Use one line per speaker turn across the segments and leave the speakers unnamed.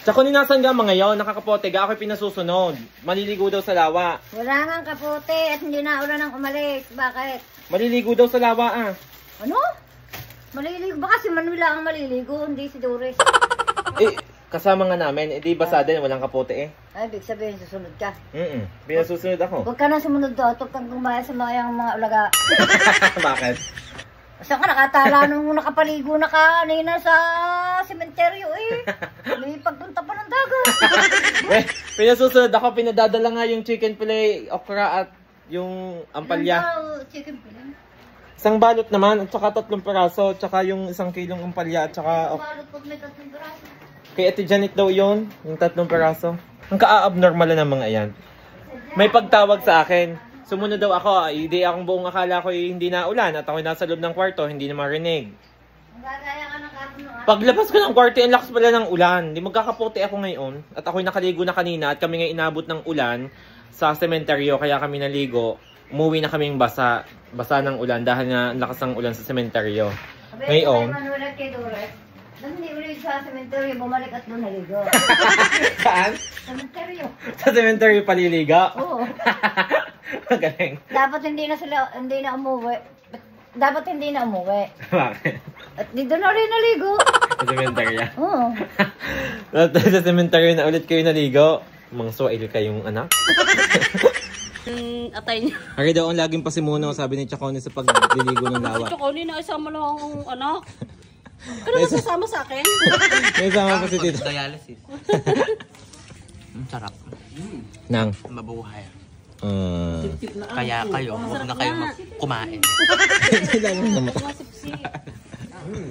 Tsaka ninasan ka mga ngayon, nakakapote ga, ako'y pinasusunod. Maliligo daw sa lawa.
Wala nga kapote at hindi na ulan ang umalis. Bakit?
Maliligo daw sa lawa ah.
Ano? Maliligo? Baka si Manuela ang maliligo, hindi si Doris.
Eh, kasama nga namin, di basa din, walang kapote eh.
Ay, big sabihin, susunod ka.
Pinasusunod ako.
Huwag ka na sumunod doon, huwag kang gumaya sa mga ulaga.
Bakit?
Basta ka nakatala nung nakapaligo na kanina sa sementeryo eh. May pagpunta pa ng dagat.
Eh, pinasusunod ako, pinadadala nga yung chicken fillet, okra at yung ampalya.
Chicken fillet?
Isang balot naman, at saka 3 peraso, at saka yung 1 kilong ampalya, at saka...
Balot pag may 3 peraso.
Kay Ate Janet daw yun, yung 3 peraso. Ang ka-abnormal na ng mga yan. May pagtawag sa akin. Sumunod daw ako, hindi akong buong akala ko hindi na ulan at ako nasa loob ng kwarto, hindi na marinig.
Gagaya ka ng karton no?
Paglabas ko ng kwarto, ang lakas pala ng ulan. Hindi magkakapote ako ngayon. At ako'y nakaligo na kanina at kami nga inabot ng ulan sa sementeryo, kaya kami naligo. Umuwi na kaming basa ng ulan dahil nga ang lakas ng ulan sa sementeryo. Ngayon,
hindi ulit sa sementeryo, bumalik at doon naligo.
saan?
Sementeryo.
Sa sementeryo paliligo?
Oo.
Magaling.
Dapat hindi na umuwi. Dapat hindi na umuwi.
Bakit?
At dito na rin naligo.
Sa sementeryo?
Oo.
Sa sementeryo na ulit kayo naligo. Mang suwail kayong anak.
Atay niya.
Hari daw ang laging pasimuno, sabi ni Chacone sa pagliligo ng lawa.
Si Chacone na isama lang ang anak. Pero masasama sa akin.
May sama pa si Tito.
Dialysis. Sarap.
Nang?
Mabuhay.
Tip-tip na.
Kaya kayo, huwag na kayo kumain.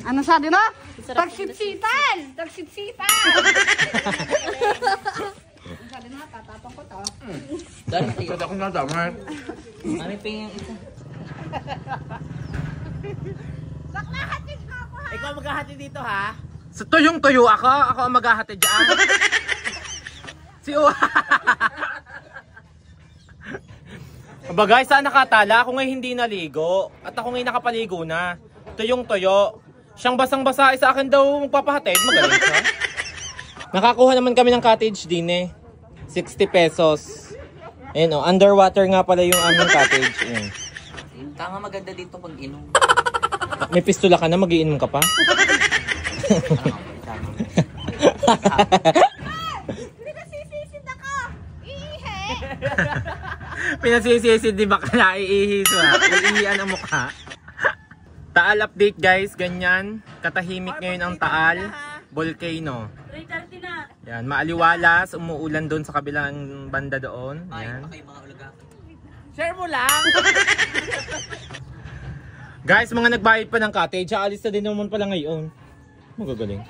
Ano sabi mo? Tagsipsipan! Tagsipsipan! Sabi mo, tatapang ko to.
Ito akong nadamay. Ano yung isa?
Ikaw maghahati dito ha?
Sa tuyong-tuyo ako ang maghahati dyan. Si Uwa. Aba guys, saan nakatala? Ako ngayon hindi naligo. At ako ngayon nakapaligo na. Tuyong-tuyo. Siyang basang-basa sa akin daw magpapahatid. Magaling siya. Nakakuha naman kami ng cottage din eh. 60 pesos. Ayun o, underwater nga pala yung aming cottage. Ayun.
Tanga maganda dito pag inom.
May pistola ka na, magiinom ka pa?
Pinasisisid ako! Iihe!
Pinasisisid, di ba ka na iihis ba? Iihian ang mukha. Taal update guys, ganyan. Katahimik ngayon ang Taal. Volcano.
3:30 na.
Yan, maaliwalas, umuulan doon sa kabilang banda doon. Yan.
Share mo lang!
Guys, mga nagbayad pa ng cottage, aalis na din naman pala ngayon. Magagaling.